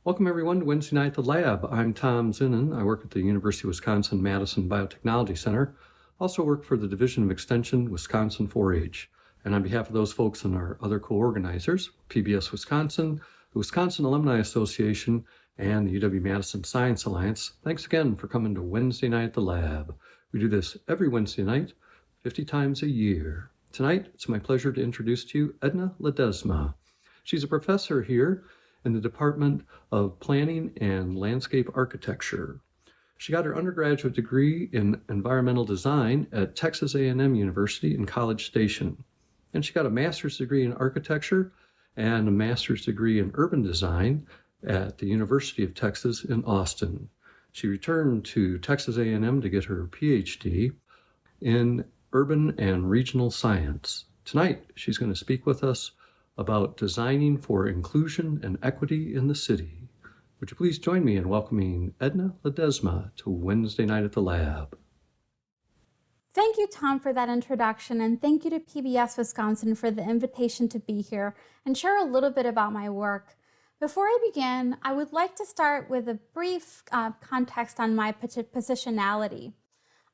Welcome everyone to Wednesday Night at the Lab. I'm Tom Zinnan. I work at the University of Wisconsin-Madison Biotechnology Center. Also work for the Division of Extension, Wisconsin 4-H. And on behalf of those folks and our other co-organizers, PBS Wisconsin, the Wisconsin Alumni Association, and the UW-Madison Science Alliance, thanks again for coming to Wednesday Night at the Lab. We do this every Wednesday night, 50 times a year. Tonight, it's my pleasure to introduce to you Edna Ledesma. She's a professor here in the Department of Planning and Landscape Architecture. She got her undergraduate degree in environmental design at Texas A&M University in College Station. And she got a master's degree in architecture and a master's degree in urban design at the University of Texas in Austin. She returned to Texas A&M to get her PhD in urban and regional science. Tonight, she's going to speak with us about designing for inclusion and equity in the city. Would you please join me in welcoming Edna Ledesma to Wednesday Night at the Lab? Thank you, Tom, for that introduction, and thank you to PBS Wisconsin for the invitation to be here and share a little bit about my work. Before I begin, I would like to start with a brief context on my positionality.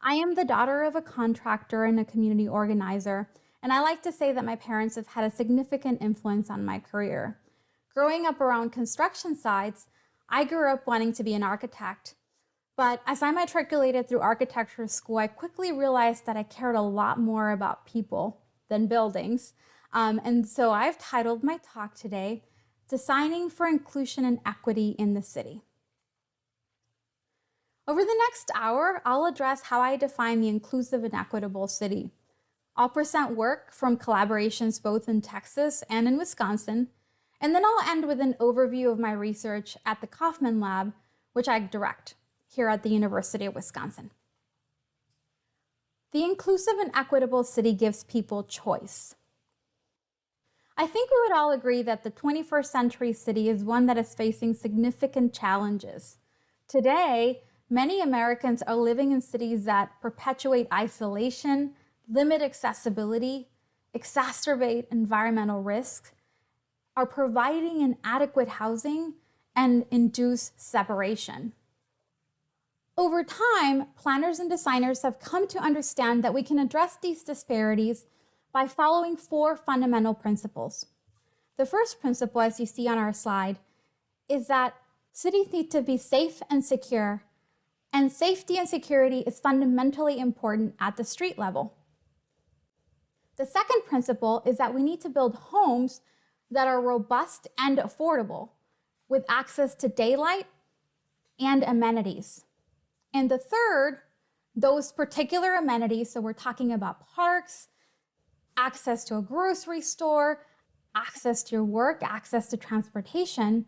I am the daughter of a contractor and a community organizer, and I like to say that my parents have had a significant influence on my career. Growing up around construction sites, I grew up wanting to be an architect. But as I matriculated through architecture school, I quickly realized that I cared a lot more about people than buildings. And so I've titled my talk today, Designing for Inclusion and Equity in the City. Over the next hour, I'll address how I define the inclusive and equitable city. I'll present work from collaborations both in Texas and in Wisconsin, and then I'll end with an overview of my research at the Kauffman Lab, which I direct here at the University of Wisconsin. The inclusive and equitable city gives people choice. I think we would all agree that the 21st century city is one that is facing significant challenges. Today, many Americans are living in cities that perpetuate isolation, limit accessibility, exacerbate environmental risks, are providing inadequate housing, and induce separation. Over time, planners and designers have come to understand that we can address these disparities by following four fundamental principles. The first principle, as you see on our slide, is that cities need to be safe and secure, and safety and security is fundamentally important at the street level. The second principle is that we need to build homes that are robust and affordable, with access to daylight and amenities. And the third, those particular amenities, so we're talking about parks, access to a grocery store, access to your work, access to transportation,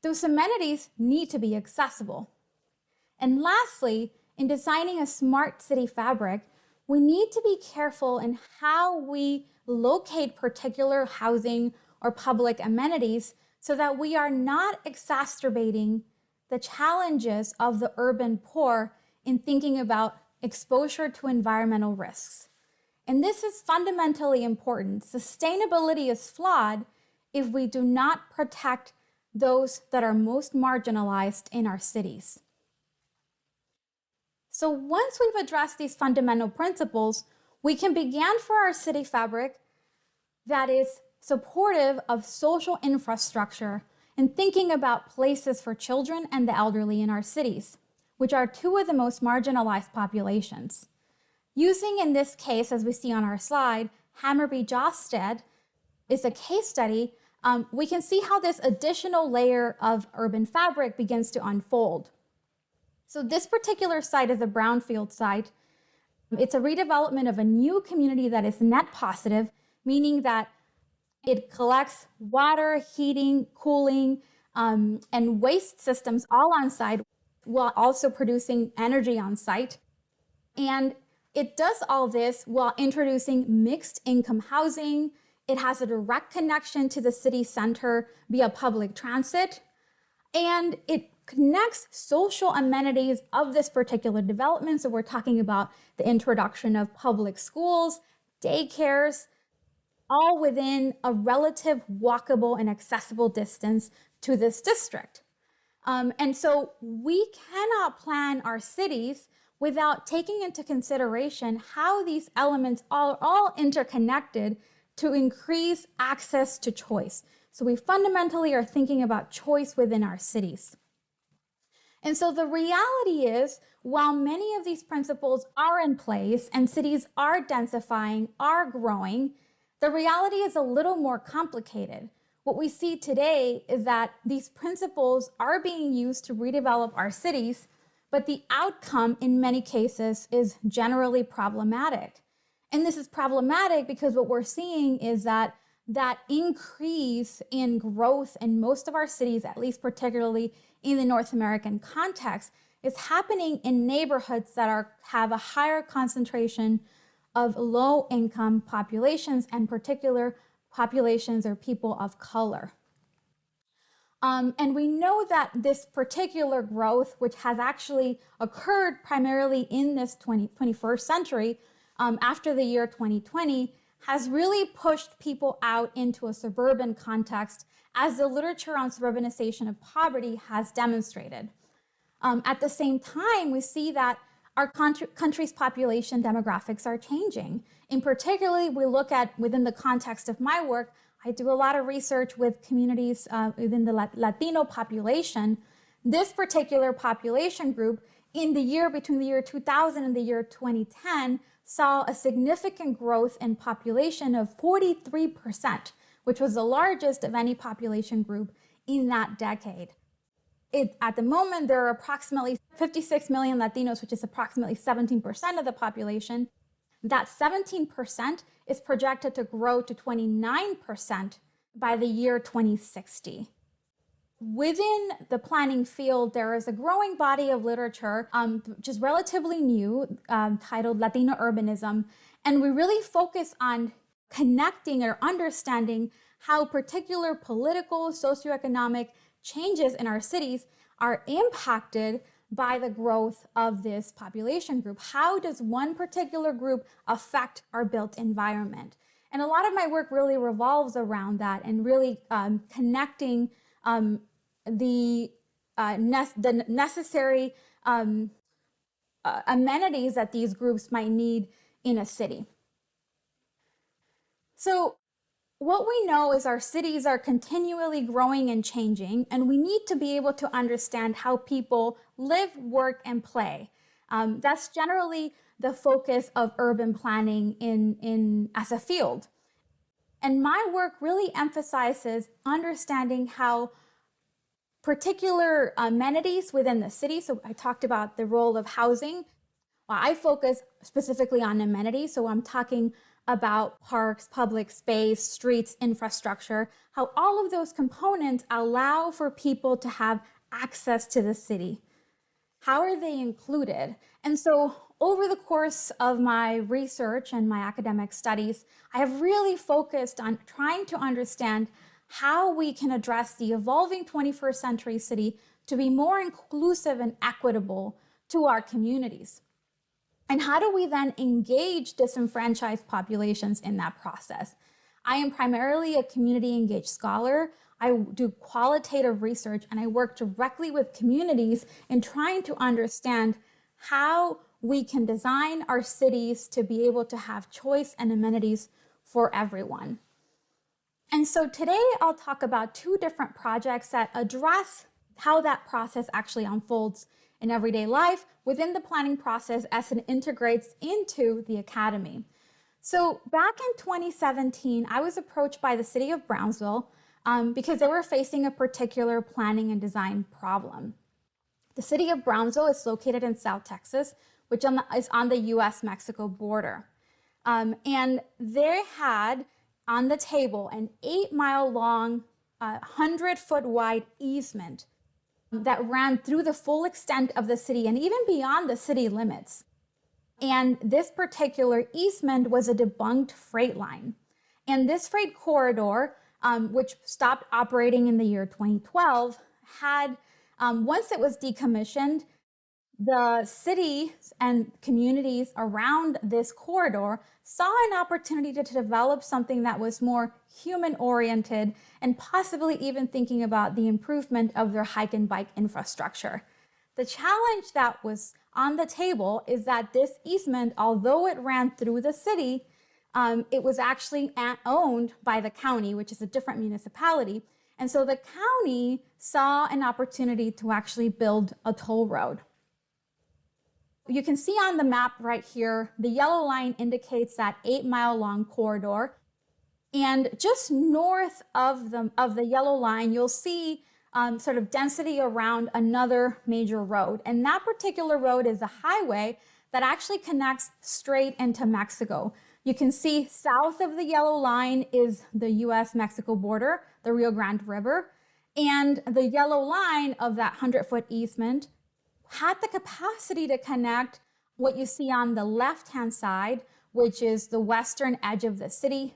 those amenities need to be accessible. And lastly, in designing a smart city fabric, we need to be careful in how we locate particular housing or public amenities so that we are not exacerbating the challenges of the urban poor in thinking about exposure to environmental risks. And this is fundamentally important. Sustainability is flawed if we do not protect those that are most marginalized in our cities. So once we've addressed these fundamental principles, we can begin for our city fabric that is supportive of social infrastructure and thinking about places for children and the elderly in our cities, which are two of the most marginalized populations. Using, in this case, as we see on our slide, Hammarby Josted is a case study. We can see how this additional layer of urban fabric begins to unfold. So this particular site is a brownfield site. It's a redevelopment of a new community that is net positive, meaning that it collects water, heating, cooling, and waste systems all on site while also producing energy on site. And it does all this while introducing mixed income housing. It has a direct connection to the city center via public transit, and it connects social amenities of this particular development. So we're talking about the introduction of public schools, daycares, all within a relative walkable and accessible distance to this district. And so we cannot plan our cities without taking into consideration how these elements are all interconnected to increase access to choice. So we fundamentally are thinking about choice within our cities. And so the reality is, while many of these principles are in place and cities are densifying, are growing, the reality is a little more complicated. What we see today is that these principles are being used to redevelop our cities, but the outcome in many cases is generally problematic. And this is problematic because what we're seeing is that increase in growth in most of our cities, at least particularly in the North American context, is happening in neighborhoods that have a higher concentration of low-income populations, and particular populations or people of color. And we know that this particular growth, which has actually occurred primarily in this 21st century, after the year 2020, has really pushed people out into a suburban context, as the literature on suburbanization of poverty has demonstrated. At the same time, we see that our country's population demographics are changing. In particularly, we look at, within the context of my work, I do a lot of research with communities within the Latino population. This particular population group, between the year 2000 and the year 2010, saw a significant growth in population of 43%, which was the largest of any population group in that decade. At the moment, there are approximately 56 million Latinos, which is approximately 17% of the population. That 17% is projected to grow to 29% by the year 2060. Within the planning field, there is a growing body of literature, which is relatively new, titled Latino Urbanism. And we really focus on connecting or understanding how particular political, socioeconomic changes in our cities are impacted by the growth of this population group. How does one particular group affect our built environment? And a lot of my work really revolves around that, and really connecting the necessary amenities that these groups might need in a city. So what we know is our cities are continually growing and changing, and we need to be able to understand how people live, work, and play. That's generally the focus of urban planning as a field. And my work really emphasizes understanding how particular amenities within the city, so I talked about the role of housing. Well, I focus specifically on amenities, so I'm talking about parks, public space, streets, infrastructure, how all of those components allow for people to have access to the city. How are they included? And so over the course of my research and my academic studies, I have really focused on trying to understand how we can address the evolving 21st century city to be more inclusive and equitable to our communities. And how do we then engage disenfranchised populations in that process? I am primarily a community engaged scholar. I do qualitative research, and I work directly with communities in trying to understand how we can design our cities to be able to have choice and amenities for everyone. And so today I'll talk about two different projects that address how that process actually unfolds in everyday life within the planning process as it integrates into the academy. So back in 2017, I was approached by the city of Brownsville because they were facing a particular planning and design problem. The city of Brownsville is located in South Texas, which is on the US-Mexico border. And they had on the table an 8-mile long, 100-foot wide easement that ran through the full extent of the city and even beyond the city limits. And this particular easement was a debunked freight line. And this freight corridor, which stopped operating in the year 2012, had, once it was decommissioned, the city and communities around this corridor saw an opportunity to develop something that was more human oriented and possibly even thinking about the improvement of their hike and bike infrastructure. The challenge that was on the table is that this easement, although it ran through the city, it was actually owned by the county, which is a different municipality. And so the county saw an opportunity to actually build a toll road. You can see on the map right here, the yellow line indicates that 8-mile long corridor. And just north of the yellow line, you'll see sort of density around another major road. And that particular road is a highway that actually connects straight into Mexico. You can see south of the yellow line is the US-Mexico border, the Rio Grande River. And the yellow line of that 100-foot easement had the capacity to connect what you see on the left-hand side, which is the western edge of the city.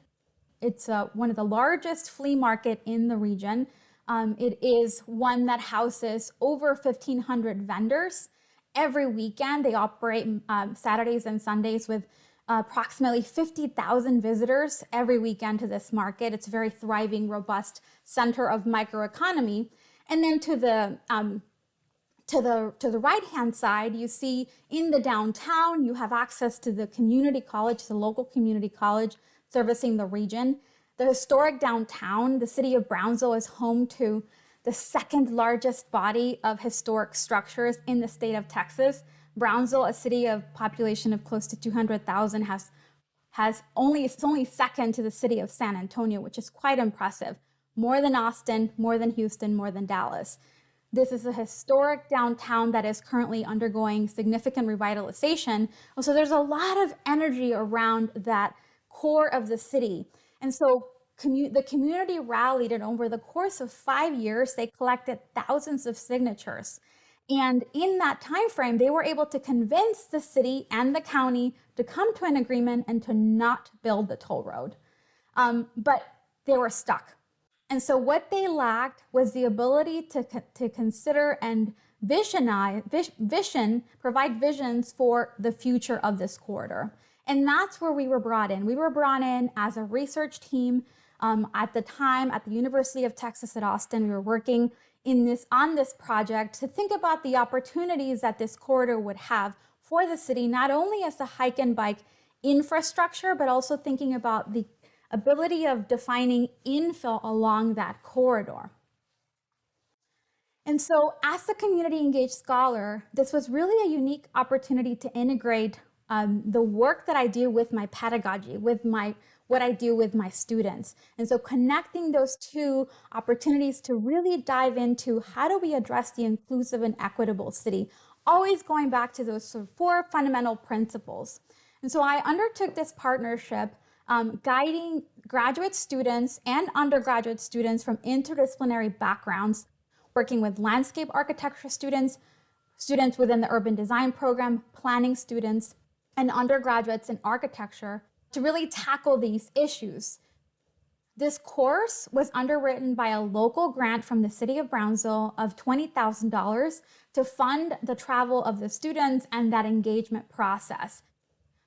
It's one of the largest flea market in the region. It is one that houses over 1,500 vendors. Every weekend, they operate Saturdays and Sundays with approximately 50,000 visitors every weekend to this market. It's a very thriving, robust center of microeconomy. And then to the right-hand side, you see in the downtown, you have access to the community college, the local community college servicing the region. The historic downtown, the city of Brownsville, is home to the second largest body of historic structures in the state of Texas. Brownsville, a city of population of close to 200,000, it's only second to the city of San Antonio, which is quite impressive. More than Austin, more than Houston, more than Dallas. This is a historic downtown that is currently undergoing significant revitalization. So there's a lot of energy around that core of the city. And so the community rallied, and over the course of 5 years, they collected thousands of signatures. And in that time frame, they were able to convince the city and the county to come to an agreement and to not build the toll road. But they were stuck. And so what they lacked was the ability to consider and provide visions for the future of this corridor. And that's where we were brought in. We were brought in as a research team. At the time, at the University of Texas at Austin, we were working on this project to think about the opportunities that this corridor would have for the city, not only as a hike and bike infrastructure, but also thinking about the ability of defining infill along that corridor. And so as a community engaged scholar, this was really a unique opportunity to integrate the work that I do with my pedagogy, with what I do with my students. And so connecting those two opportunities to really dive into how do we address the inclusive and equitable city, always going back to those sort of 4 fundamental principles. And so I undertook this partnership guiding graduate students and undergraduate students from interdisciplinary backgrounds, working with landscape architecture students, students within the urban design program, planning students, and undergraduates in architecture to really tackle these issues. This course was underwritten by a local grant from the city of Brownsville of $20,000 to fund the travel of the students and that engagement process.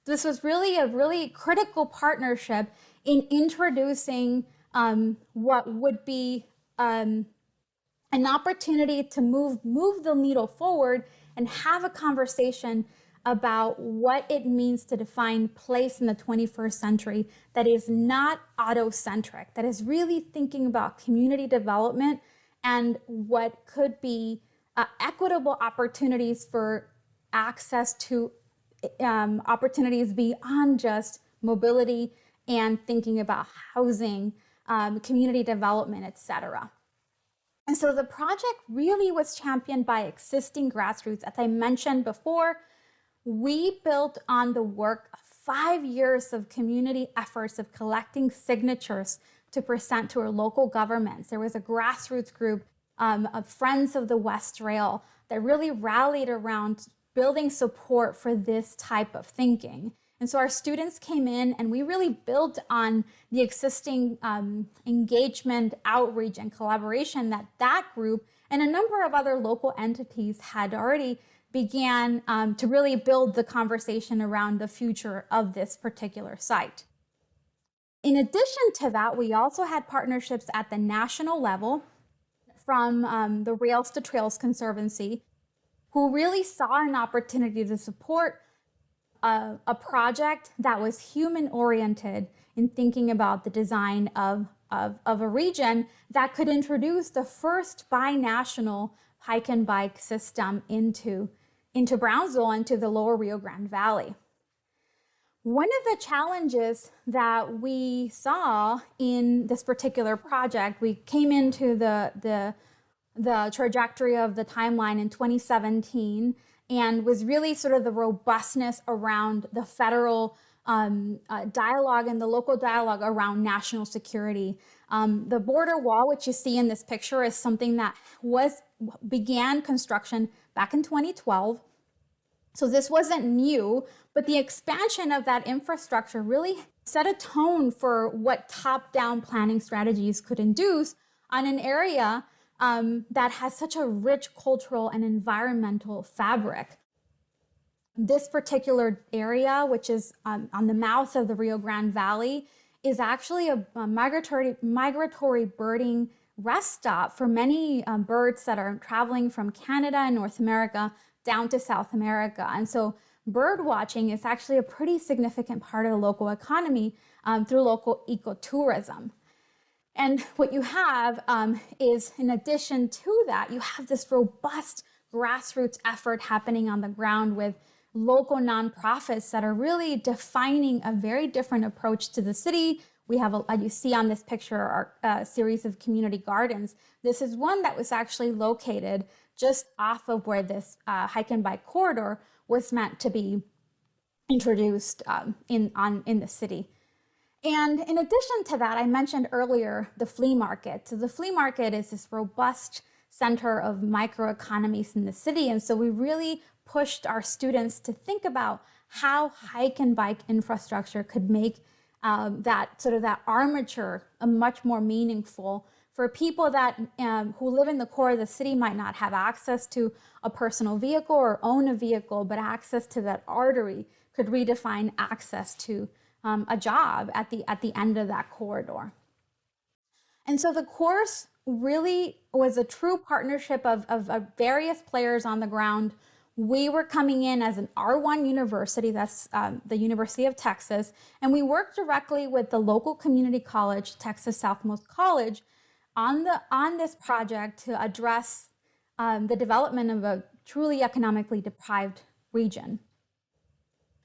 This was really a really critical partnership in introducing what would be an opportunity to move the needle forward and have a conversation about what it means to define place in the 21st century that is not auto-centric, that is really thinking about community development and what could be equitable opportunities for access to opportunities beyond just mobility and thinking about housing, community development, etc. And so the project really was championed by existing grassroots. As I mentioned before, we built on the work of 5 years of community efforts of collecting signatures to present to our local governments. There was a grassroots group of Friends of the West Rail that really rallied around building support for this type of thinking. And so our students came in and we really built on the existing engagement, outreach, and collaboration that group and a number of other local entities had already began to really build the conversation around the future of this particular site. In addition to that, we also had partnerships at the national level from the Rails to Trails Conservancy, who really saw an opportunity to support a project that was human-oriented in thinking about the design of a region that could introduce the first binational hike and bike system into Brownsville, into the lower Rio Grande Valley. One of the challenges that we saw in this particular project, we came into the trajectory of the timeline in 2017, and was really sort of the robustness around the federal dialogue and the local dialogue around national security. The border wall, which you see in this picture, is something that began construction back in 2012. So this wasn't new, but the expansion of that infrastructure really set a tone for what top-down planning strategies could induce on an area that has such a rich cultural and environmental fabric. This particular area, which is on the mouth of the Rio Grande Valley, is actually a migratory birding rest stop for many birds that are traveling from Canada and North America down to South America. And so bird watching is actually a pretty significant part of the local economy through local ecotourism. And what you have is, in addition to that, you have this robust grassroots effort happening on the ground with local nonprofits that are really defining a very different approach to the city. We have, you see on this picture, a series of community gardens. This is one that was actually located just off of where this hike and bike corridor was meant to be introduced in the city. And in addition to that, I mentioned earlier the flea market. So the flea market is this robust center of microeconomies in the city. And so we really pushed our students to think about how hike and bike infrastructure could make that armature a much more meaningful for people that who live in the core of the city, might not have access to a personal vehicle or own a vehicle, but access to that artery could redefine access to a job at the end of that corridor. And so the course really was a true partnership of various players on the ground. We were coming in as an R1 university, that's the University of Texas, and we worked directly with the local community college, Texas Southmost College, on this project to address the development of a truly economically deprived region.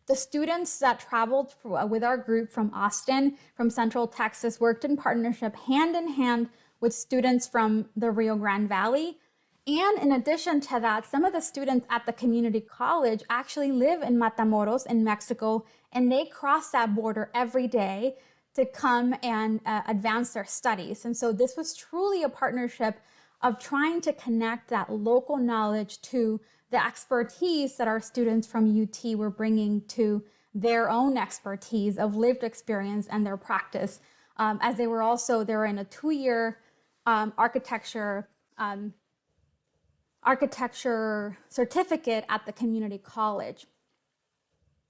The students that traveled with our group from Austin, from Central Texas, worked in partnership hand in hand with students from the Rio Grande Valley. And in addition to that, some of the students at the community college actually live in Matamoros in Mexico, and they cross that border every day to come and advance their studies. And so this was truly a partnership of trying to connect that local knowledge to the expertise that our students from UT were bringing to their own expertise of lived experience and their practice, as they were in a 2-year architecture certificate at the community college.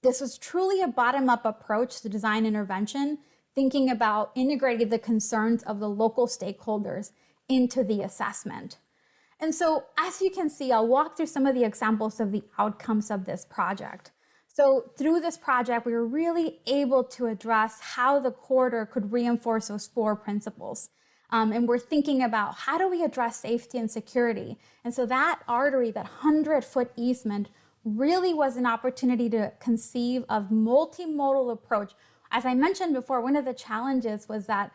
This was truly a bottom-up approach to design intervention, thinking about integrating the concerns of the local stakeholders into the assessment. And so, as you can see, I'll walk through some of the examples of the outcomes of this project. So through this project, we were really able to address how the corridor could reinforce those 4 principles. And we're thinking about how do we address safety and security? And so that artery, that 100-foot easement, really was an opportunity to conceive of multimodal approach. As I mentioned before, one of the challenges was that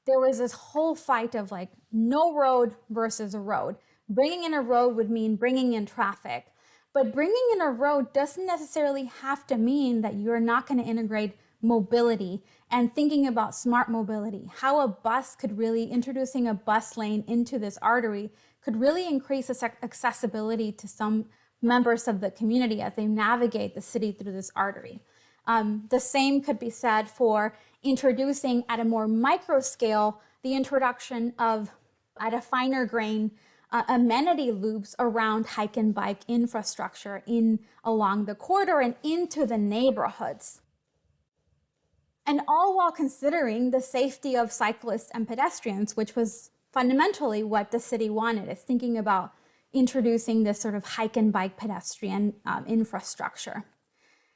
there was this whole fight of like no road versus a road. Bringing in a road would mean bringing in traffic. But bringing in a road doesn't necessarily have to mean that you're not going to integrate mobility, and thinking about smart mobility, how a bus could really, introducing a bus lane into this artery could really increase accessibility to some members of the community as they navigate the city through this artery. The same could be said for introducing at a more micro scale, the introduction of, at a finer grain, amenity loops around hike and bike infrastructure in along the corridor and into the neighborhoods. And all while considering the safety of cyclists and pedestrians, which was fundamentally what the city wanted, is thinking about introducing this sort of hike and bike pedestrian infrastructure.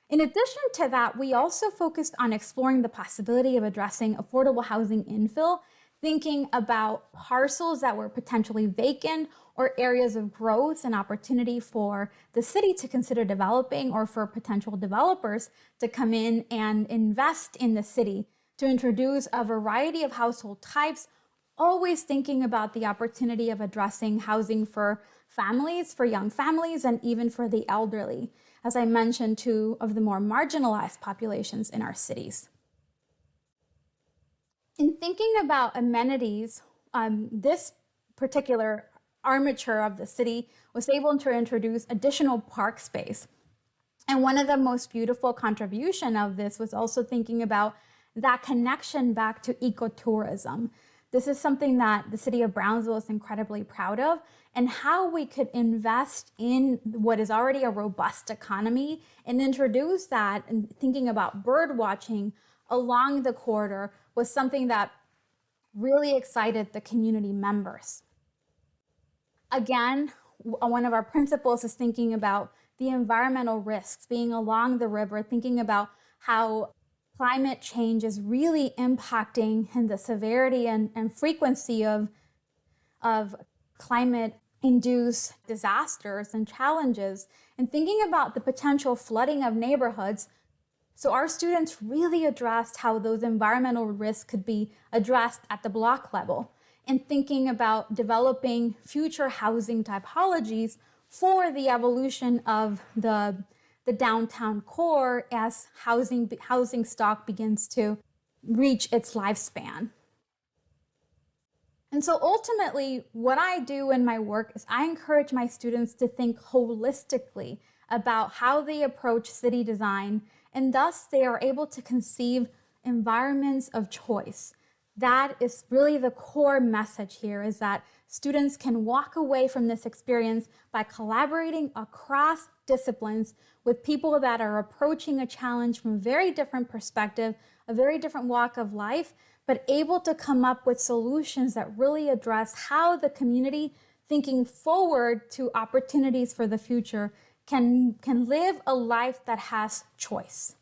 In addition to that, we also focused on exploring the possibility of addressing affordable housing infill, thinking about parcels that were potentially vacant or areas of growth and opportunity for the city to consider developing, or for potential developers to come in and invest in the city to introduce a variety of household types, always thinking about the opportunity of addressing housing for families, for young families, and even for the elderly, as I mentioned, two of the more marginalized populations in our cities. In thinking about amenities, this particular armature of the city was able to introduce additional park space. And one of the most beautiful contribution of this was also thinking about that connection back to ecotourism. This is something that the city of Brownsville is incredibly proud of, and how we could invest in what is already a robust economy and introduce that, and thinking about bird watching along the corridor was something that really excited the community members. Again, one of our principles is thinking about the environmental risks being along the river, thinking about how climate change is really impacting and the severity and frequency of climate-induced disasters and challenges, and thinking about the potential flooding of neighborhoods. So our students really addressed how those environmental risks could be addressed at the block level, and thinking about developing future housing typologies for the evolution of the downtown core as housing stock begins to reach its lifespan. And so ultimately, what I do in my work is I encourage my students to think holistically about how they approach city design, and thus they are able to conceive environments of choice. That is really the core message here, is that students can walk away from this experience by collaborating across disciplines with people that are approaching a challenge from a very different perspective, a very different walk of life, but able to come up with solutions that really address how the community, thinking forward to opportunities for the future, can live a life that has choice.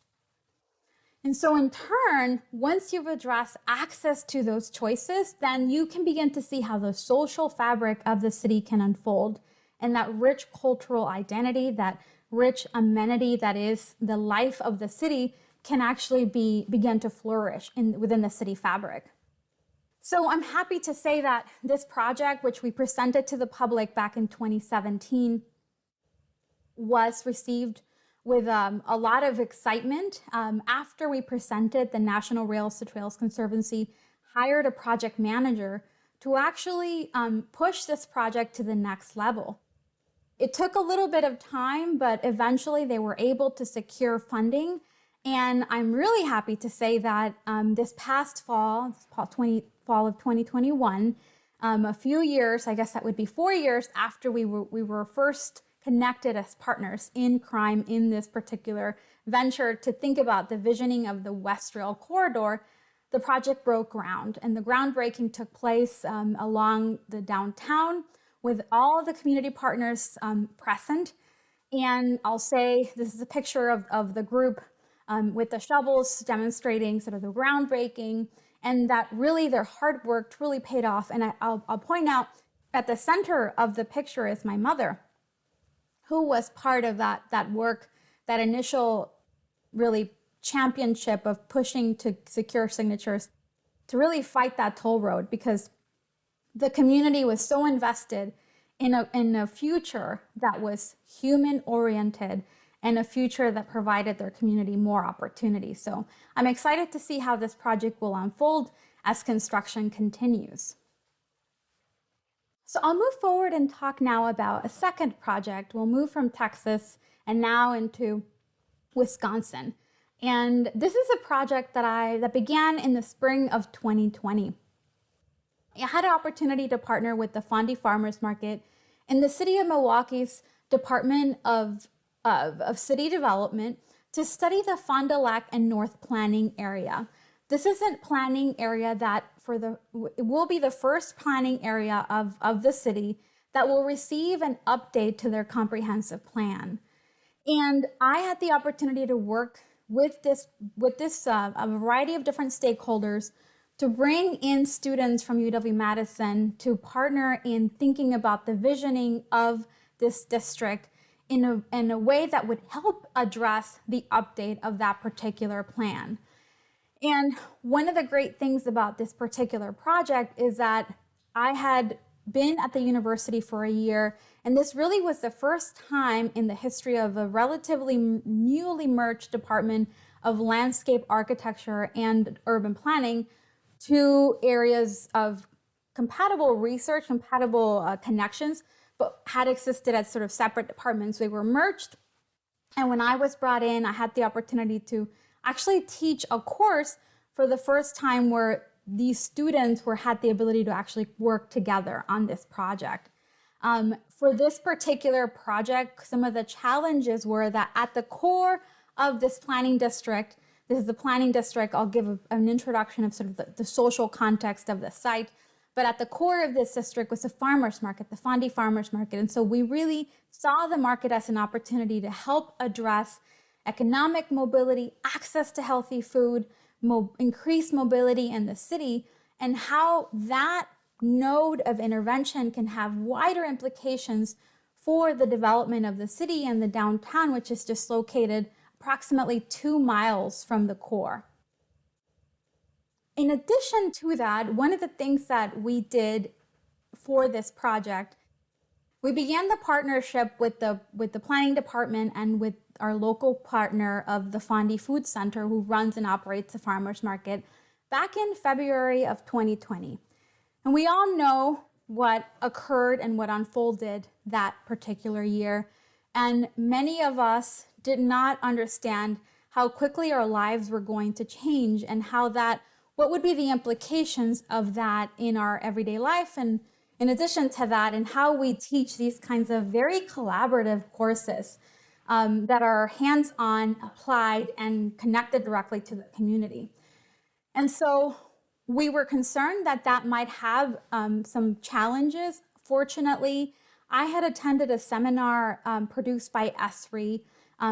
And so in turn, once you've addressed access to those choices, then you can begin to see how the social fabric of the city can unfold, and that rich cultural identity, that rich amenity that is the life of the city, can actually begin to flourish within the city fabric. So I'm happy to say that this project, which we presented to the public back in 2017, was received with a lot of excitement. After we presented, the National Rails to Trails Conservancy hired a project manager to actually push this project to the next level. It took a little bit of time, but eventually they were able to secure funding. And I'm really happy to say that this past fall of 2021, a few years, I guess that would be 4 years after we were first connected as partners in crime in this particular venture to think about the visioning of the West Rail corridor, the project broke ground, and the groundbreaking took place along the downtown with all the community partners present. And I'll say this is a picture of the group with the shovels demonstrating sort of the groundbreaking, and that really their hard work truly paid off. And I'll point out at the center of the picture is my mother, who was part of that work, that initial really championship of pushing to secure signatures to really fight that toll road, because the community was so invested in a future that was human oriented and a future that provided their community more opportunity. So I'm excited to see how this project will unfold as construction continues. So I'll move forward and talk now about a second project. We'll move from Texas and now into Wisconsin. And this is a project that began in the spring of 2020. I had an opportunity to partner with the Fondy Farmers Market and the City of Milwaukee's Department of City Development to study the Fond du Lac and North Planning area. This is a planning area that it will be the first planning area of the city that will receive an update to their comprehensive plan. And I had the opportunity to work with a variety of different stakeholders to bring in students from UW-Madison to partner in thinking about the visioning of this district in a way that would help address the update of that particular plan. And one of the great things about this particular project is that I had been at the university for a year, and this really was the first time in the history of a relatively newly merged Department of Landscape Architecture and Urban Planning, two areas of compatible research, compatible connections, but had existed as sort of separate departments. They were merged. And when I was brought in, I had the opportunity to actually teach a course for the first time where these students had the ability to actually work together on this project. For this particular project, some of the challenges were that at the core of this planning district, this is the planning district, I'll give an introduction of sort of the social context of the site, but at the core of this district was the farmers market, the Fondy Farmers Market. And so we really saw the market as an opportunity to help address economic mobility, access to healthy food, increased mobility in the city, and how that node of intervention can have wider implications for the development of the city and the downtown, which is just located approximately 2 miles from the core. In addition to that, one of the things that we did for this project, we began the partnership with the planning department and with our local partner of the Fondy Food Center, who runs and operates the farmers market, back in February of 2020. And we all know what occurred and what unfolded that particular year. And many of us did not understand how quickly our lives were going to change and what would be the implications of that in our everyday life. And in addition to that, and how we teach these kinds of very collaborative courses that are hands-on, applied, and connected directly to the community. And so we were concerned that that might have some challenges. Fortunately, I had attended a seminar produced by ESRI,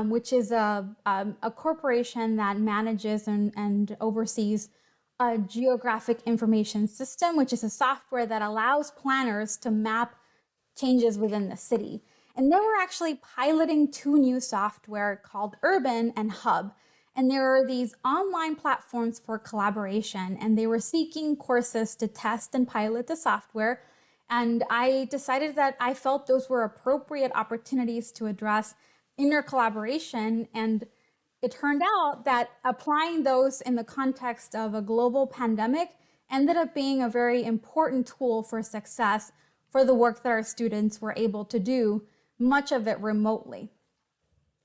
which is a corporation that manages and oversees a geographic information system, which is a software that allows planners to map changes within the city. And they were actually piloting 2 new software called Urban and Hub. And there are these online platforms for collaboration, and they were seeking courses to test and pilot the software. And I decided that I felt those were appropriate opportunities to address intercollaboration. And it turned out that applying those in the context of a global pandemic ended up being a very important tool for success for the work that our students were able to do, much of it remotely.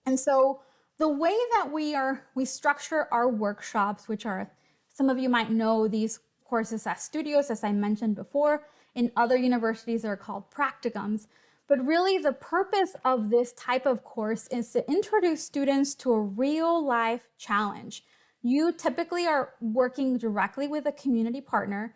And so the way that we structure our workshops, which are, some of you might know these courses as studios, as I mentioned before. In other universities, they're called practicums. But really the purpose of this type of course is to introduce students to a real life challenge. You typically are working directly with a community partner,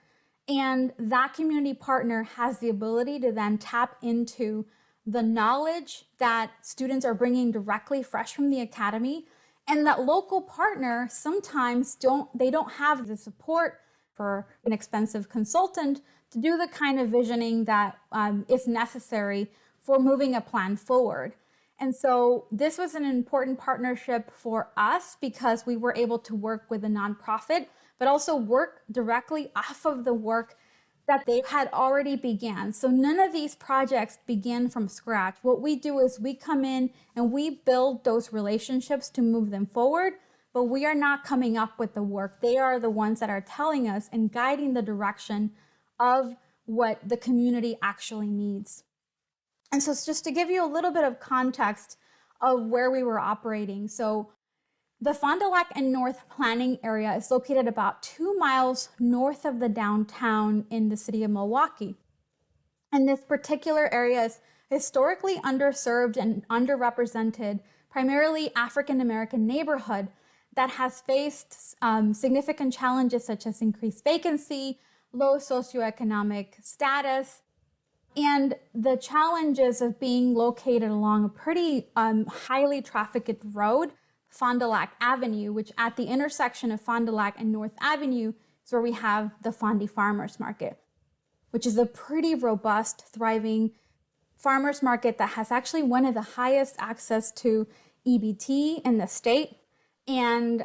and that community partner has the ability to then tap into the knowledge that students are bringing directly fresh from the academy, and that local partner sometimes don't have the support for an expensive consultant to do the kind of visioning that is necessary for moving a plan forward. And so this was an important partnership for us because we were able to work with a nonprofit, but also work directly off of the work that they had already began. So none of these projects begin from scratch. What we do is we come in and we build those relationships to move them forward, but we are not coming up with the work. They are the ones that are telling us and guiding the direction of what the community actually needs. And so it's just to give you a little bit of context of where we were operating. So The Fond du Lac and North Planning area is located about 2 miles north of the downtown in the city of Milwaukee. And this particular area is historically underserved and underrepresented, primarily African American neighborhood that has faced significant challenges such as increased vacancy, low socioeconomic status, and the challenges of being located along a pretty highly trafficked road, Fond du Lac Avenue, which at the intersection of Fond du Lac and North Avenue is where we have the Fondy Farmers Market, which is a pretty robust, thriving farmers market that has actually one of the highest access to EBT in the state, and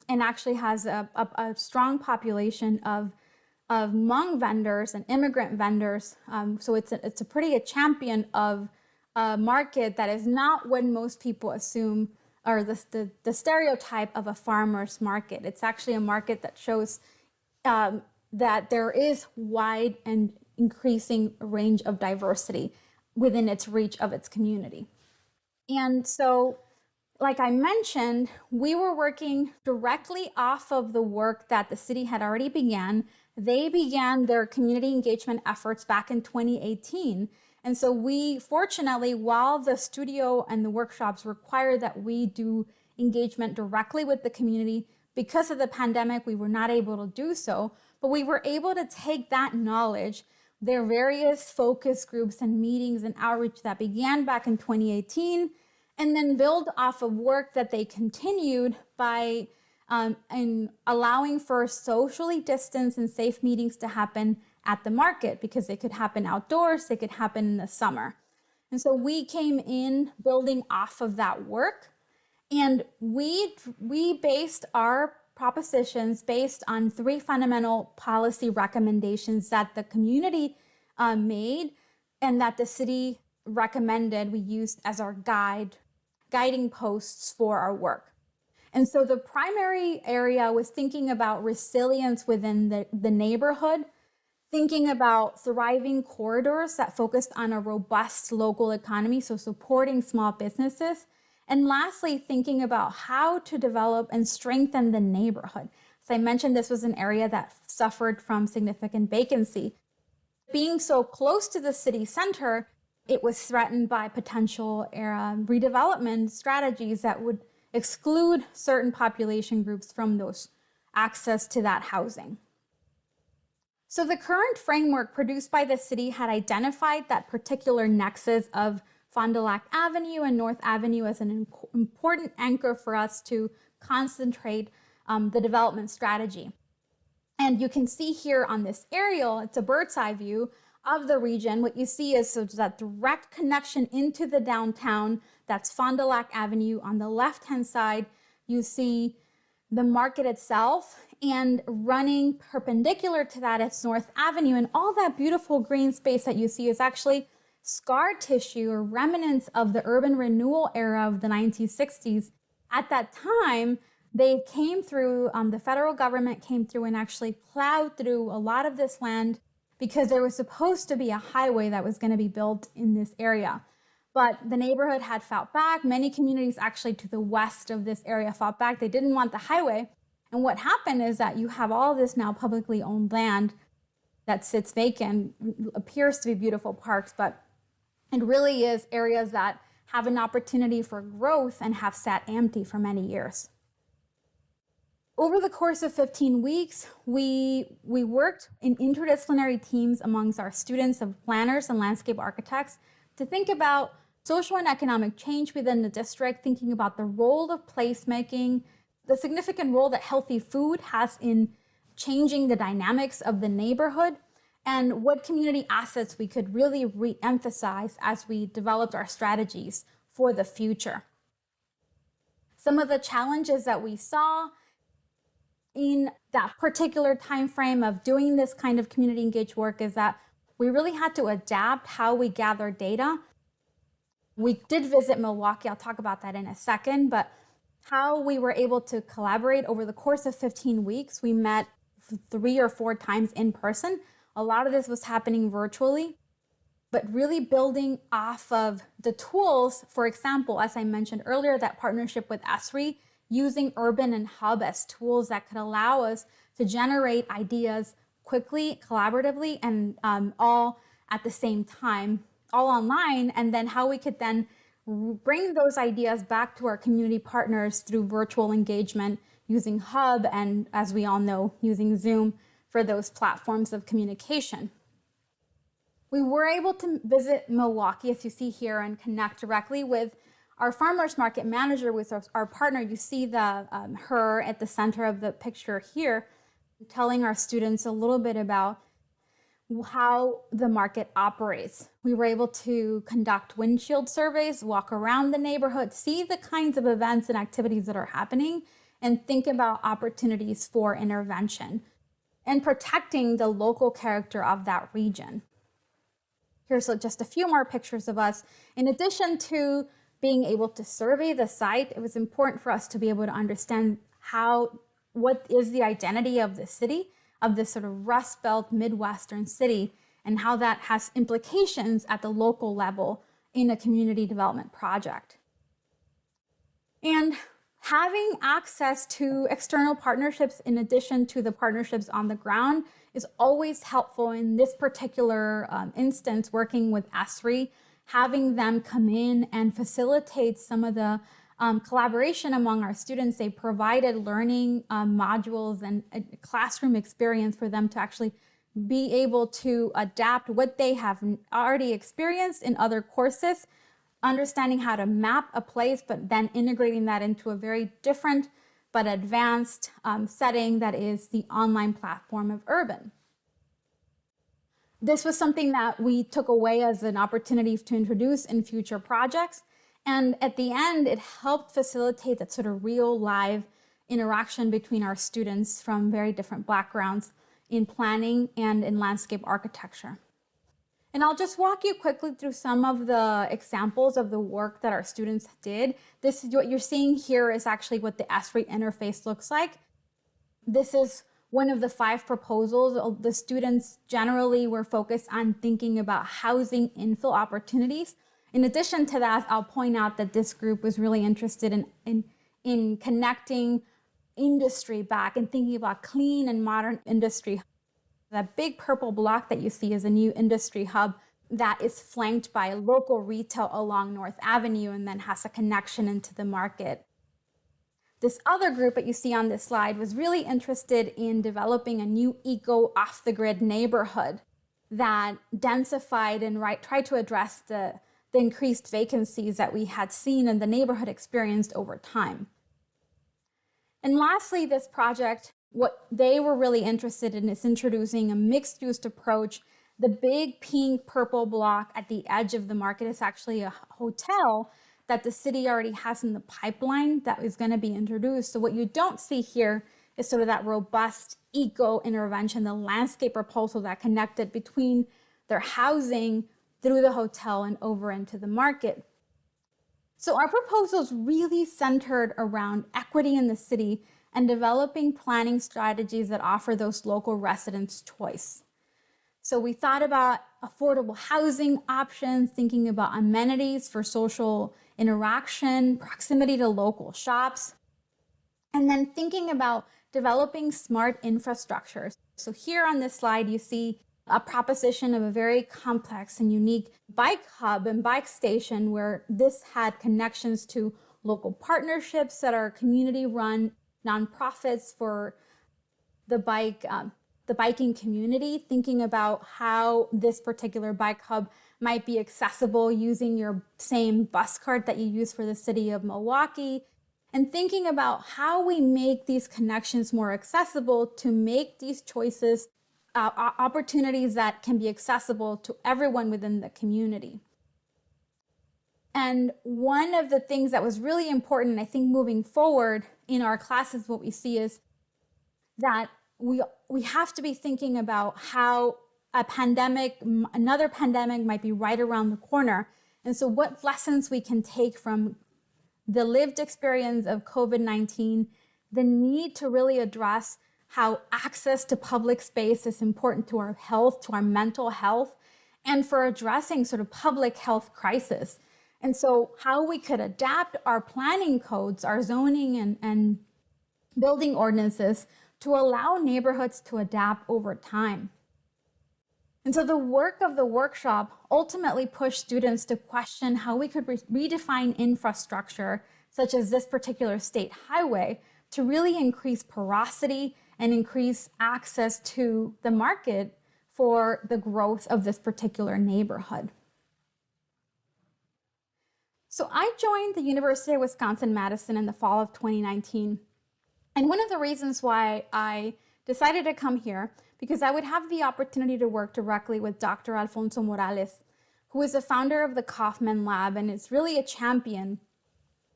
actually has a strong population of Hmong vendors and immigrant vendors. So it's a pretty champion of a market that is not what most people assume, or the stereotype of a farmer's market. It's actually a market that shows that there is wide and increasing range of diversity within its reach of its community. And so, like I mentioned, we were working directly off of the work that the city had already began. They began their community engagement efforts back in 2018. And so we, fortunately, while the studio and the workshops require that we do engagement directly with the community, because of the pandemic, we were not able to do so, but we were able to take that knowledge, their various focus groups and meetings and outreach that began back in 2018, and then build off of work that they continued by and allowing for socially distanced and safe meetings to happen at the market, because they could happen outdoors, they could happen in the summer. And so we came in building off of that work, and we based our propositions based on 3 fundamental policy recommendations that the community made and that the city recommended we used as our guiding posts for our work. And so the primary area was thinking about resilience within the neighborhood, thinking about thriving corridors that focused on a robust local economy, so supporting small businesses. And lastly, thinking about how to develop and strengthen the neighborhood. As I mentioned, this was an area that suffered from significant vacancy. Being so close to the city center, it was threatened by potential redevelopment strategies that would exclude certain population groups from those access to that housing. So the current framework produced by the city had identified that particular nexus of Fond du Lac Avenue and North Avenue as an important anchor for us to concentrate the development strategy. And you can see here on this aerial, it's a bird's eye view of the region. What you see is that direct connection into the downtown. That's Fond du Lac Avenue. On the left-hand side, you see the market itself, and running perpendicular to that is North Avenue. And all that beautiful green space that you see is actually scar tissue or remnants of the urban renewal era of the 1960s. At that time, they came through, the federal government came through and actually plowed through a lot of this land because there was supposed to be a highway that was going to be built in this area. But the neighborhood had fought back. Many communities actually to the west of this area fought back. They didn't want the highway. And what happened is that you have all this now publicly owned land that sits vacant, appears to be beautiful parks, but it really is areas that have an opportunity for growth and have sat empty for many years. Over the course of 15 weeks, we worked in interdisciplinary teams amongst our students of planners and landscape architects to think about social and economic change within the district, thinking about the role of placemaking, the significant role that healthy food has in changing the dynamics of the neighborhood, and what community assets we could really re-emphasize as we developed our strategies for the future. Some of the challenges that we saw in that particular time frame of doing this kind of community engaged work is that we really had to adapt how we gather data. We did visit Milwaukee, I'll talk about that in a second, but how we were able to collaborate over the course of 15 weeks. We met 3 or 4 times in person. A lot of this was happening virtually, but really building off of the tools. For example, as I mentioned earlier, that partnership with ESRI using Urban and Hub as tools that could allow us to generate ideas quickly, collaboratively, and all at the same time, all online, and then how we could then bring those ideas back to our community partners through virtual engagement using Hub and, as we all know, using Zoom for those platforms of communication. We were able to visit Milwaukee, as you see here, and connect directly with our farmers market manager, with our partner. You see her at the center of the picture here, telling our students a little bit about how the market operates. We were able to conduct windshield surveys, walk around the neighborhood, see the kinds of events and activities that are happening, and think about opportunities for intervention and protecting the local character of that region. Here's just a few more pictures of us. In addition to being able to survey the site, it was important for us to be able to understand what is the identity of the city, of this sort of Rust Belt Midwestern city, and how that has implications at the local level in a community development project. And having access to external partnerships in addition to the partnerships on the ground is always helpful. In this particular instance, working with ESRI, having them come in and facilitate some of the collaboration among our students. They provided learning modules and a classroom experience for them to actually be able to adapt what they have already experienced in other courses, understanding how to map a place, but then integrating that into a very different but advanced setting that is the online platform of Urban. This was something that we took away as an opportunity to introduce in future projects. And at the end, it helped facilitate that sort of real live interaction between our students from very different backgrounds in planning and in landscape architecture. And I'll just walk you quickly through some of the examples of the work that our students did. This is what you're seeing here is actually what the ESRI interface looks like. This is one of the 5 proposals. The students generally were focused on thinking about housing infill opportunities. In addition to that, I'll point out that this group was really interested in connecting industry back and thinking about clean and modern industry. That big purple block that you see is a new industry hub that is flanked by local retail along North Avenue and then has a connection into the market. This other group that you see on this slide was really interested in developing a new eco off-the-grid neighborhood that densified and tried to address the increased vacancies that we had seen in the neighborhood experienced over time. And lastly, this project, what they were really interested in is introducing a mixed-use approach. The big pink purple block at the edge of the market is actually a hotel that the city already has in the pipeline that is going to be introduced. So what you don't see here is sort of that robust eco intervention, the landscape proposal that connected between their housing through the hotel and over into the market. So our proposals really centered around equity in the city and developing planning strategies that offer those local residents choice. So we thought about affordable housing options, thinking about amenities for social interaction, proximity to local shops, and then thinking about developing smart infrastructure. So here on this slide, you see a proposition of a very complex and unique bike hub and bike station where this had connections to local partnerships that are community run nonprofits for the biking community, thinking about how this particular bike hub might be accessible using your same bus card that you use for the city of Milwaukee, and thinking about how we make these connections more accessible to make these choices opportunities that can be accessible to everyone within the community. And one of the things that was really important, I think, moving forward in our classes, what we see is that we have to be thinking about how another pandemic might be right around the corner. And so what lessons we can take from the lived experience of COVID-19, the need to really address how access to public space is important to our health, to our mental health, and for addressing sort of public health crisis. And so how we could adapt our planning codes, our zoning and building ordinances to allow neighborhoods to adapt over time. And so the work of the workshop ultimately pushed students to question how we could redefine infrastructure, such as this particular state highway, to really increase porosity and increase access to the market for the growth of this particular neighborhood. So I joined the University of Wisconsin-Madison in the fall of 2019. And one of the reasons why I decided to come here, because I would have the opportunity to work directly with Dr. Alfonso Morales, who is the founder of the Kauffman Lab and is really a champion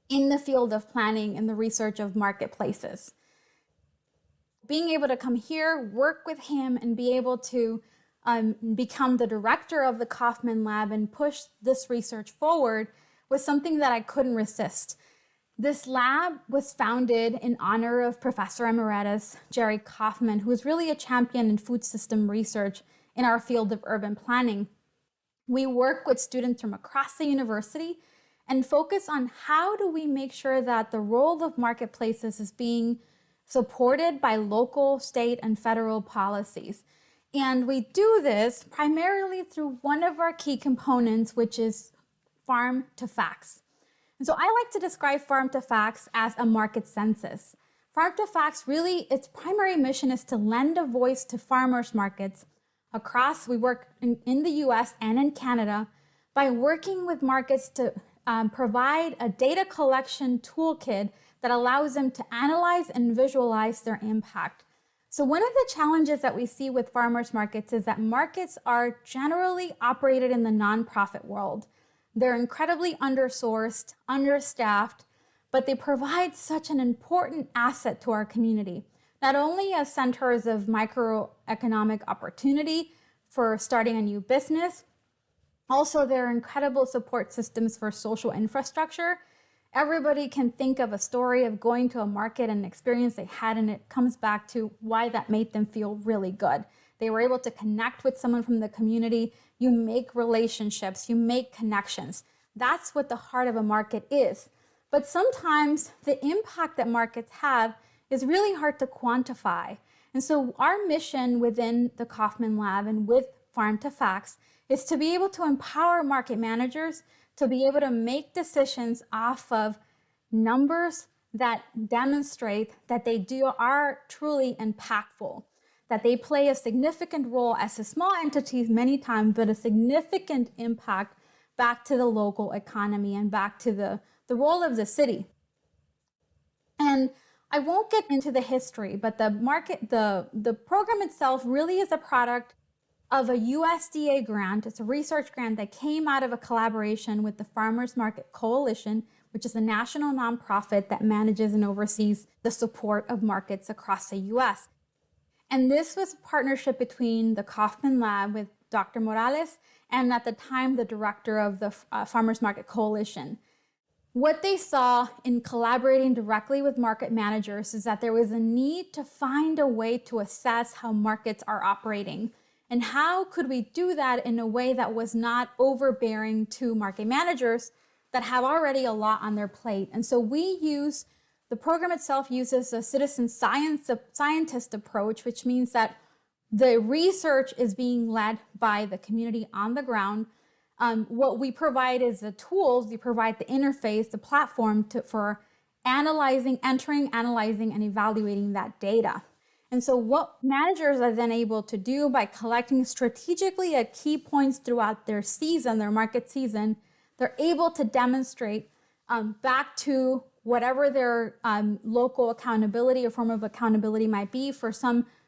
in the field of planning and the research of marketplaces. Being able to come here, work with him, and be able to become the director of the Kauffman Lab and push this research forward was something that I couldn't resist. This lab was founded in honor of Professor Emeritus Jerry Kauffman, who is really a champion in food system research in our field of urban planning. We work with students from across the university and focus on how do we make sure that the role of marketplaces is being supported by local, state, and federal policies. And we do this primarily through one of our key components, which is farm to facts. And so I like to describe farm to facts as a market census. Farm to facts really, its primary mission is to lend a voice to farmers markets across, we work in the US and in Canada, by working with markets to provide a data collection toolkit that allows them to analyze and visualize their impact. So one of the challenges that we see with farmers markets is that markets are generally operated in the nonprofit world. They're incredibly undersourced, understaffed, but they provide such an important asset to our community, not only as centers of microeconomic opportunity for starting a new business, also they're incredible support systems for social infrastructure. Everybody can think of a story of going to a market and an experience they had, and it comes back to why that made them feel really good. They were able to connect with someone from the community. You make relationships, you make connections. That's what the heart of a market is. But sometimes the impact that markets have is really hard to quantify. And so our mission within the Kauffman Lab and with Farm to Facts is to be able to empower market managers to be able to make decisions off of numbers that demonstrate that they are truly impactful, that they play a significant role as a small entities many times, but a significant impact back to the local economy and back to the role of the city. And I won't get into the history, but the program itself really is a product of a USDA grant. It's a research grant that came out of a collaboration with the Farmers Market Coalition, which is a national nonprofit that manages and oversees the support of markets across the US. And this was a partnership between the Kauffman Lab with Dr. Morales and at the time, the director of the Farmers Market Coalition. What they saw in collaborating directly with market managers is that there was a need to find a way to assess how markets are operating. And how could we do that in a way that was not overbearing to market managers that have already a lot on their plate? And so the program itself uses a citizen scientist approach, which means that the research is being led by the community on the ground. What we provide is the tools, we provide the interface, the platform for analyzing, analyzing, and evaluating that data. And so what managers are then able to do by collecting strategically at key points throughout their season, their market season, they're able to demonstrate back to whatever their local accountability or form of accountability might be. For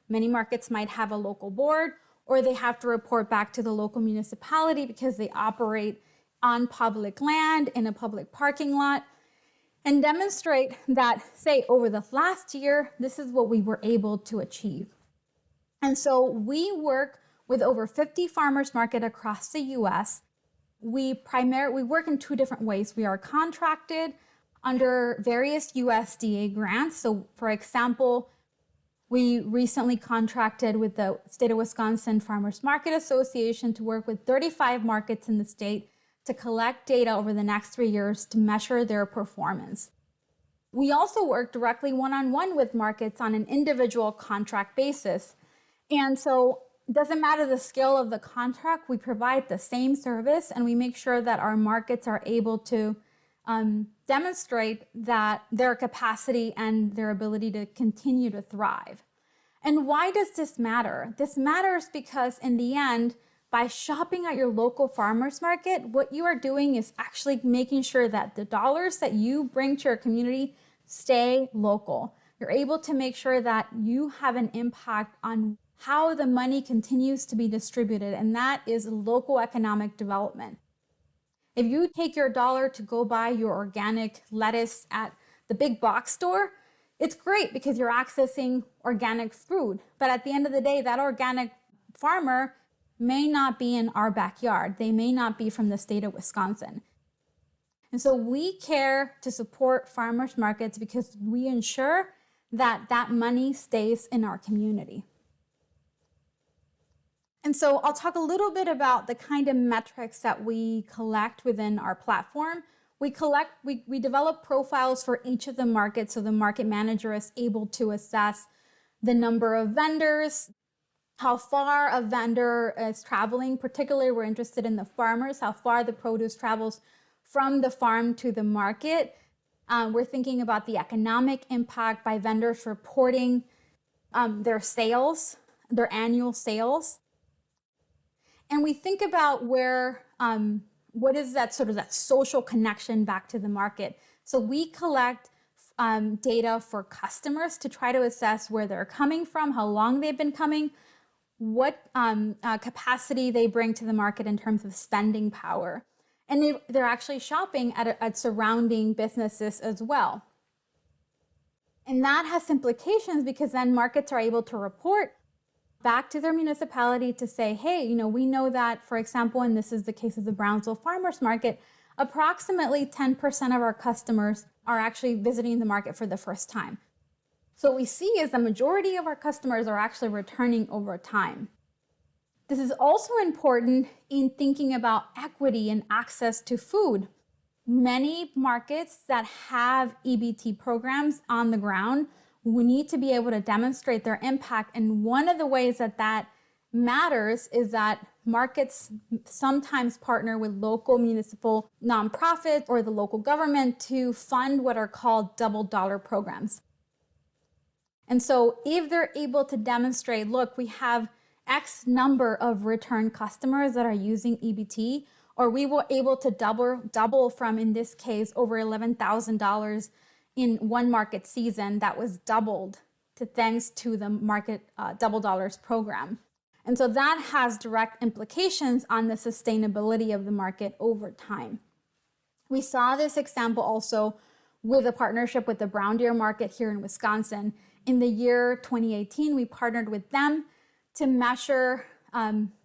many markets might have a local board, or they have to report back to the local municipality because they operate on public land in a public parking lot, and demonstrate that, say, over the last year, this is what we were able to achieve. And so we work with over 50 farmers market across the US. We work in two different ways. We are contracted under various USDA grants. So for example, we recently contracted with the State of Wisconsin Farmers Market Association to work with 35 markets in the state to collect data over the next 3 years to measure their performance. We also work directly one-on-one with markets on an individual contract basis. And so it doesn't matter the scale of the contract, we provide the same service and we make sure that our markets are able to demonstrate that their capacity and their ability to continue to thrive. And why does this matter? This matters because in the end, by shopping at your local farmers market, what you are doing is actually making sure that the dollars that you bring to your community stay local. You're able to make sure that you have an impact on how the money continues to be distributed, and that is local economic development. If you take your dollar to go buy your organic lettuce at the big box store, it's great because you're accessing organic food. But at the end of the day, that organic farmer may not be in our backyard. They may not be from the state of Wisconsin. And so we care to support farmers markets because we ensure that that money stays in our community. And so I'll talk a little bit about the kind of metrics that we collect within our platform. We develop profiles for each of the markets so the market manager is able to assess the number of vendors, how far a vendor is traveling. Particularly, we're interested in the farmers, how far the produce travels from the farm to the market. We're thinking about the economic impact by vendors reporting their sales, their annual sales. And we think about where, what is that sort of that social connection back to the market. So we collect data for customers to try to assess where they're coming from, how long they've been coming, what capacity they bring to the market in terms of spending power. And they're actually shopping at surrounding businesses as well. And that has implications because then markets are able to report back to their municipality to say, hey, we know that, for example, and this is the case of the Brownsville Farmers Market, approximately 10% of our customers are actually visiting the market for the first time. So what we see is the majority of our customers are actually returning over time. This is also important in thinking about equity and access to food. Many markets that have EBT programs on the ground, we need to be able to demonstrate their impact. And one of the ways that matters is that markets sometimes partner with local municipal nonprofits or the local government to fund what are called double dollar programs. And so if they're able to demonstrate, look, we have X number of return customers that are using EBT, or we were able to double from, in this case, over $11,000 in one market season, that was doubled thanks to the market double dollars program. And so that has direct implications on the sustainability of the market over time. We saw this example also with a partnership with the Brown Deer Market here in Wisconsin. In the year 2018, we partnered with them to measure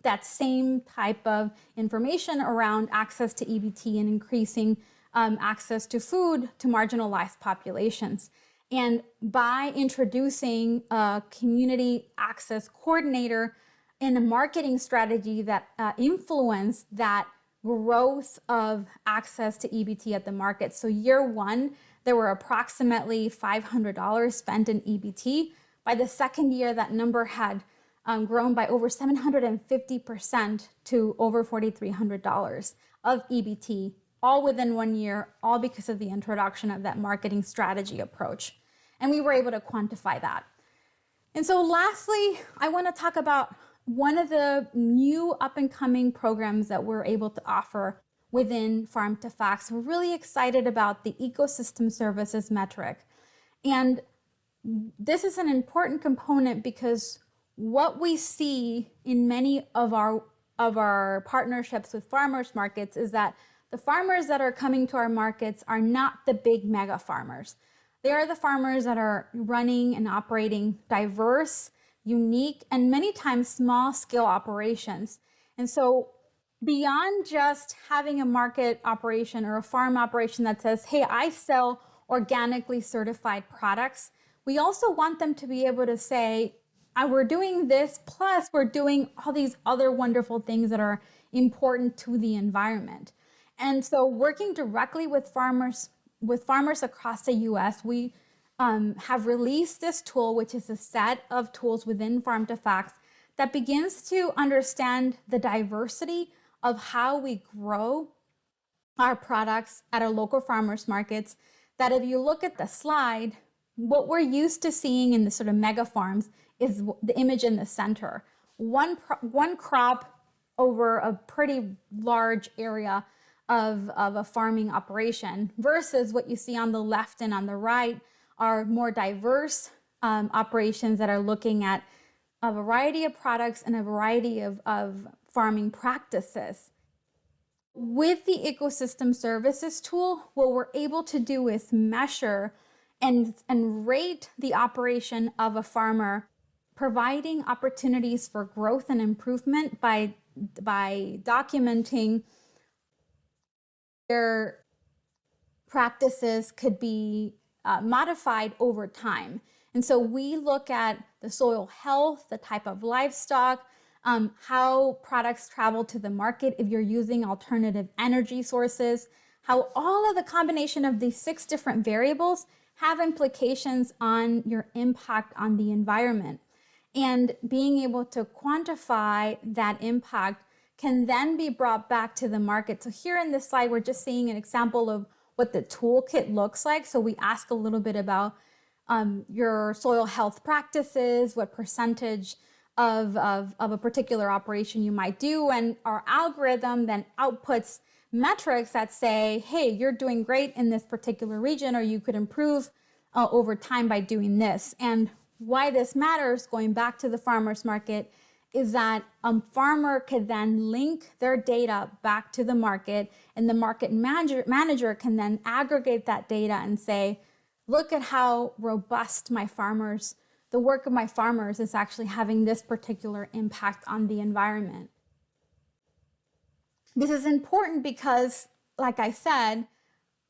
that same type of information around access to EBT and increasing access to food to marginalized populations. And by introducing a community access coordinator and a marketing strategy that influenced that growth of access to EBT at the market. So year one, there were approximately $500 spent in EBT. By the second year, that number had grown by over 750% to over $4,300 of EBT, all within 1 year, all because of the introduction of that marketing strategy approach. And we were able to quantify that. And so lastly, I want to talk about one of the new up and coming programs that we're able to offer within Farm to Facts. We're really excited about the ecosystem services metric. And this is an important component because what we see in many of our partnerships with farmers markets is that the farmers that are coming to our markets are not the big mega farmers. They are the farmers that are running and operating diverse, unique, and many times small scale operations. And so beyond just having a market operation or a farm operation that says, hey, I sell organically certified products, we also want them to be able to say, we're doing this, plus we're doing all these other wonderful things that are important to the environment. And so working directly with farmers across the US, we have released this tool, which is a set of tools within Farm to Facts that begins to understand the diversity of how we grow our products at our local farmers markets. That if you look at the slide, what we're used to seeing in the sort of mega farms is the image in the center. One crop over a pretty large area of a farming operation versus what you see on the left and on the right are more diverse operations that are looking at a variety of products and a variety of farming practices. With the ecosystem services tool, what we're able to do is measure and rate the operation of a farmer, providing opportunities for growth and improvement by documenting their practices could be modified over time. And so we look at the soil health, the type of livestock, how products travel to the market if you're using alternative energy sources, how all of the combination of these 6 different variables have implications on your impact on the environment. And being able to quantify that impact can then be brought back to the market. So here in this slide, we're just seeing an example of what the toolkit looks like. So we ask a little bit about your soil health practices, what percentage of a particular operation you might do, and our algorithm then outputs metrics that say, hey, you're doing great in this particular region, or you could improve over time by doing this. And why this matters, going back to the farmer's market, is that a farmer could then link their data back to the market, and the market manager can then aggregate that data and say, look at how robust the work of my farmers is actually having this particular impact on the environment. This is important because, like I said,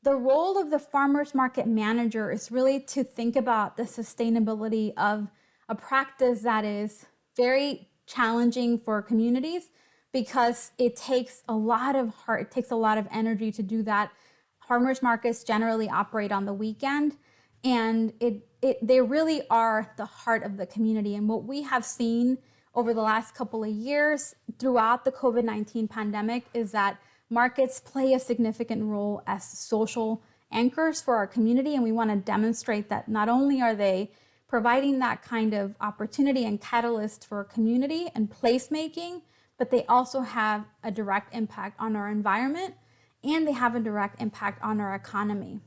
the role of the farmers market manager is really to think about the sustainability of a practice that is very challenging for communities because it takes a lot of heart, it takes a lot of energy to do that. Farmers markets generally operate on the weekend, and they really are the heart of the community. And what we have seen over the last couple of years throughout the COVID-19 pandemic is that markets play a significant role as social anchors for our community. And we want to demonstrate that not only are they providing that kind of opportunity and catalyst for community and placemaking, but they also have a direct impact on our environment, and they have a direct impact on our economy.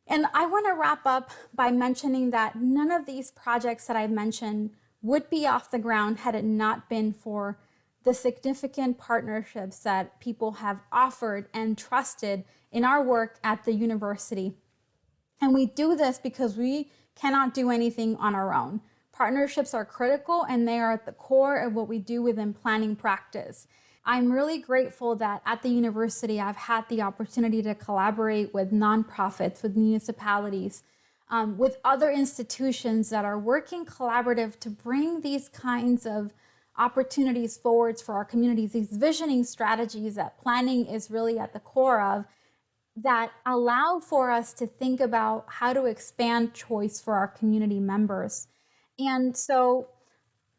And I want to wrap up by mentioning that none of these projects that I've mentioned would be off the ground had it not been for the significant partnerships that people have offered and trusted in our work at the university. And we do this because we cannot do anything on our own. Partnerships are critical, and they are at the core of what we do within planning practice. I'm really grateful that at the university, I've had the opportunity to collaborate with nonprofits, with municipalities, with other institutions that are working collaborative to bring these kinds of opportunities forwards for our communities, these visioning strategies that planning is really at the core of, that allow for us to think about how to expand choice for our community members. And so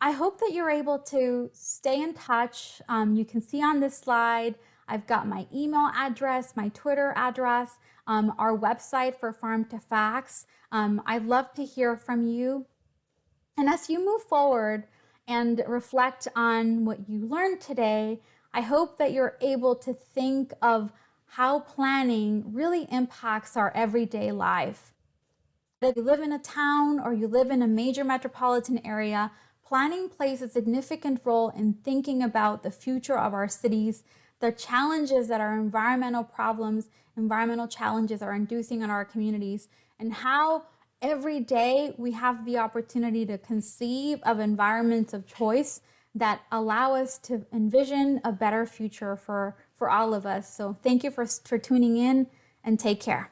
I hope that you're able to stay in touch. You can see on this slide, I've got my email address, my Twitter address, our website for Farm to Facts. I'd love to hear from you. And as you move forward and reflect on what you learned today, I hope that you're able to think of how planning really impacts our everyday life. If you live in a town or you live in a major metropolitan area, planning plays a significant role in thinking about the future of our cities, the challenges that our environmental challenges are inducing in our communities, and how every day we have the opportunity to conceive of environments of choice that allow us to envision a better future for all of us. So thank you for tuning in, and take care.